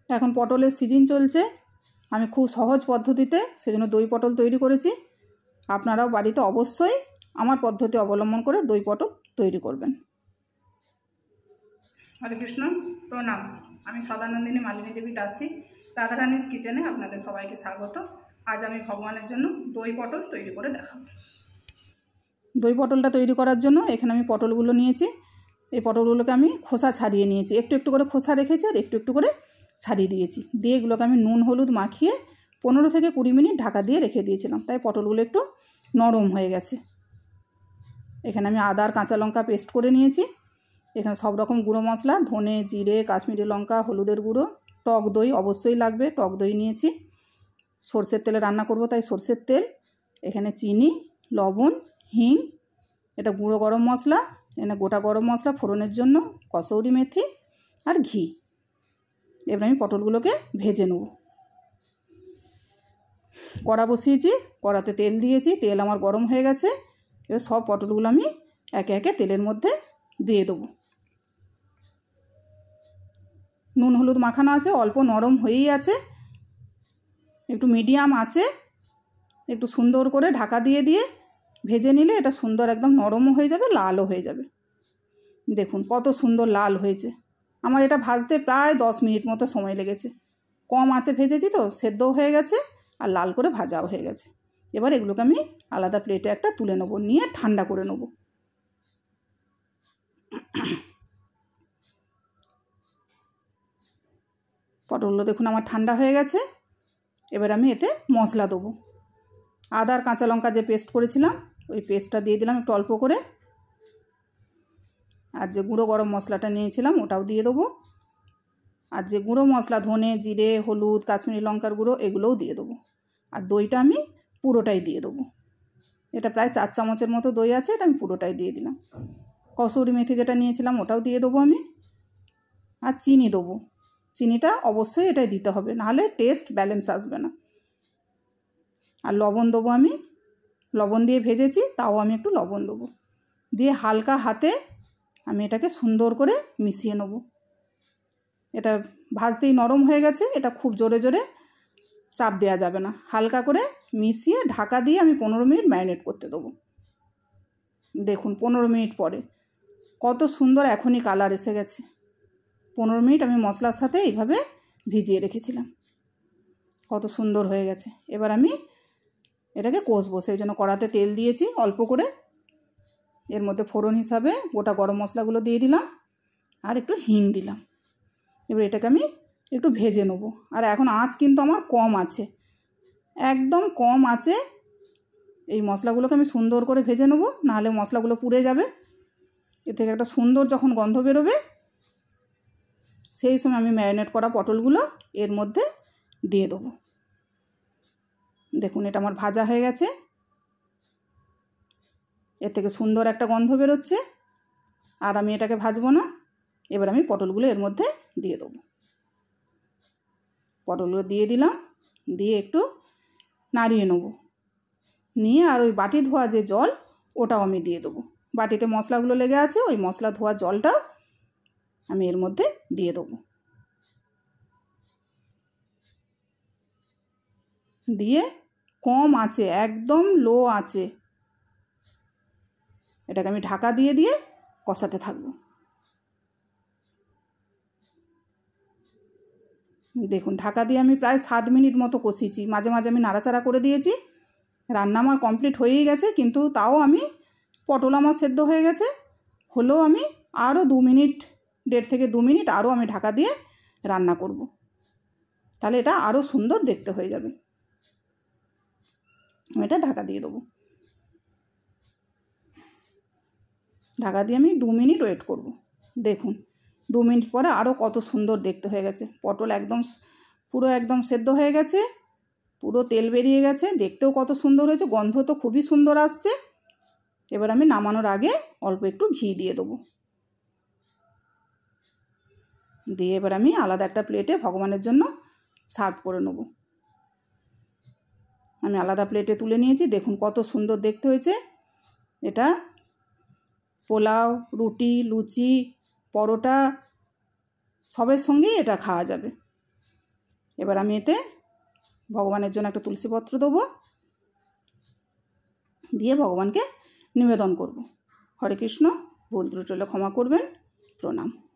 এখন পটলের সিজন চলছে, আমি খুব সহজ পদ্ধতিতে সেজন্য দই পটল তৈরি করেছি। আপনারাও বাড়িতে অবশ্যই আমার পদ্ধতি অবলম্বন করে দই পটল তৈরি করবেন। হরে কৃষ্ণ, প্রণাম। আমি সদানন্দিনী মালিনী দেবী দাসী, রাধারানীস কিচেনে আপনাদের সবাইকে স্বাগত। আজ আমি ভগবানের জন্য দই পটল তৈরি করে দেখাবো। দই পটলটা তৈরি করার জন্য এখানে আমি পটলগুলো নিয়েছি। এই পটলগুলোকে আমি খোসা ছাড়িয়ে নিয়েছি, একটু একটু করে খোসা রেখেছি আর একটু একটু করে ছাড়িয়ে দিয়েছি। দিয়ে এগুলোকে আমি নুন হলুদ মাখিয়ে 15 থেকে 20 মিনিট ঢাকা দিয়ে রেখে দিয়েছিলাম, তাই পটলগুলো একটু নরম হয়ে গেছে। এখানে আমি আদা আর কাঁচা লঙ্কা পেস্ট করে নিয়েছি। এখানে সব রকম গুঁড়ো মশলা, ধনে জিরে কাশ্মীরি লঙ্কা হলুদের গুঁড়ো, টক দই অবশ্যই লাগবে, টক দই নিয়েছি। সরষের তেলে রান্না করব তাই সরষের তেল, এখানে চিনি, লবণ, হিং, এটা গুঁড়ো গরম মশলা, এখানে গোটা গরম মশলা ফোড়নের জন্য, কসৌরি মেথি আর ঘি। এবার আমি পটলগুলোকে ভেজে নেব। কড়া বসিয়েছি, কড়াতে তেল দিয়েছি, তেল আমার গরম হয়ে গেছে। এবার সব পটলগুলো আমি একে একে তেলের মধ্যে দিয়ে দেবো। নুন হলুদ মাখানো আছে, অল্প নরম হয়েই আছে, একটু মিডিয়াম আছে, একটু সুন্দর করে ঢাকা দিয়ে দিয়ে ভেজে নিলে এটা সুন্দর একদম নরমও হয়ে যাবে, লালও হয়ে যাবে। দেখুন কত সুন্দর লাল হয়েছে। আমার এটা ভাজতে প্রায় 10 মিনিট মতো সময় লেগেছে। কম আঁচে ভেজেছি তো, সেদ্ধও হয়ে গেছে আর লাল করে ভাজাও হয়ে গেছে। এবার এগুলোকে আমি আলাদা প্লেটে একটা তুলে নেবো, নিয়ে ঠান্ডা করে নেব। পটলগুলো দেখুন আমার ঠান্ডা হয়ে গেছে। এবার আমি এতে মশলা দেবো। আদা আর কাঁচা লঙ্কা যে পেস্ট করেছিলাম ওই পেস্টটা দিয়ে দিলাম একটু অল্প করে, আর যে গুঁড়ো গরম মশলাটা নিয়েছিলাম ওটাও দিয়ে দেবো, আর যে গুঁড়ো মশলা ধনে জিরে হলুদ কাশ্মীরি লঙ্কার গুঁড়ো এগুলোও দিয়ে দেবো, আর দইটা আমি পুরোটাই দিয়ে দেবো। এটা প্রায় 4 চামচের মতো দই আছে, এটা আমি পুরোটাই দিয়ে দিলাম। কসুরি মেথি যেটা নিয়েছিলাম ওটাও দিয়ে দেবো আমি, আর চিনি দেবো। চিনিটা অবশ্যই এটাই দিতে হবে, নাহলে টেস্ট ব্যালেন্স আসবে না। আর লবণ দেবো আমি, লবণ দিয়ে ভেজেছি তাও আমি একটু লবণ দেবো, দিয়ে হালকা হাতে আমি এটাকে সুন্দর করে মিশিয়ে নেব। এটা ভাজতেই নরম হয়ে গেছে, এটা খুব জোরে জোরে চাপ দেওয়া যাবে না, হালকা করে মিশিয়ে ঢাকা দিয়ে আমি 15 মিনিট ম্যারিনেট করতে দেবো। দেখুন 15 মিনিট পরে কত সুন্দর এখনই কালার এসে গেছে। 15 মিনিট আমি মশলার সাথে এইভাবে ভিজিয়ে রেখেছিলাম, কত সুন্দর হয়ে গেছে। এবার আমি এটাকে কষবো, সেই জন্য কড়াতে তেল দিয়েছি অল্প করে, এর মধ্যে ফোড়ন হিসাবে গোটা গরম মশলাগুলো দিয়ে দিলাম আর একটু হিং দিলাম। এবার এটাকে আমি একটু ভেজে নেব, আর এখন আঁচ কিন্তু আমার কম আছে, একদম কম আছে। এই মশলাগুলোকে আমি সুন্দর করে ভেজে নেব, নাহলে মশলাগুলো পুড়ে যাবে। এ থেকে একটা সুন্দর যখন গন্ধ বেরোবে সেই সময় আমি ম্যারিনেট করা পটলগুলো এর মধ্যে দিয়ে দেবো। দেখুন এটা আমার ভাজা হয়ে গেছে, এর থেকে সুন্দর একটা গন্ধ বেরোচ্ছে। আর আমি এটাকে ভাজবো না, এবার আমি পটলগুলো এর মধ্যে দিয়ে দেবো। পটলগুলো দিয়ে দিলাম, দিয়ে একটু নাড়িয়ে নেব, নিয়ে আর ওই বাটি ধোয়া যে জল ওটাও আমি দিয়ে দেবো। বাটিতে মশলাগুলো লেগে আছে, ওই মশলা ধোয়া জলটাও আমি এর মধ্যে দিয়ে দেবো। দিয়ে কম আঁচে, একদম লো আঁচে এটাকে আমি ঢাকা দিয়ে দিয়ে কষাতে থাকবো। দেখুন ঢাকা দিয়ে আমি প্রায় 7 মিনিট মতো কষিয়েছি, মাঝে মাঝে আমি নাড়াচাড়া করে দিয়েছি। রান্না আমার কমপ্লিট হয়েই গেছে, কিন্তু তাও আমি পটল আমার সেদ্ধ হয়ে গেছে, হলেও আমি আরও 2 মিনিট 1.5 থেকে 2 মিনিট আরও আমি ঢাকা দিয়ে রান্না করব, তাহলে এটা আরও সুন্দর দেখতে হয়ে যাবে। আমি এটা ঢাকা দিয়ে দেবো। ঢাকা দিয়ে আমি 2 মিনিট ওয়েট করব। দেখুন 2 মিনিট পরে আরও কত সুন্দর দেখতে হয়ে গেছে। পটল একদম পুরো একদম সেদ্ধ হয়ে গেছে, পুরো তেল বেরিয়ে গেছে, দেখতেও কত সুন্দর হয়েছে, গন্ধ তো খুবই সুন্দর আসছে। এবার আমি নামানোর আগে অল্প একটু ঘি দিয়ে দেবো, দিয়ে এবার আমি আলাদা একটা প্লেটে ভগবানের জন্য সার্ভ করে নেব। আমি আলাদা প্লেটে তুলে নিয়েছি, দেখুন কত সুন্দর দেখতে হয়েছে। এটা পোলাও, রুটি, লুচি, পরোটা সবের সঙ্গেই এটা খাওয়া যাবে। এবার আমি এতে ভগবানের জন্য একটা তুলসী পত্র দেবো, দিয়ে ভগবানকে নিবেদন করব। হরে কৃষ্ণ। ভুল ত্রুটি হলে ক্ষমা করবেন। প্রণাম।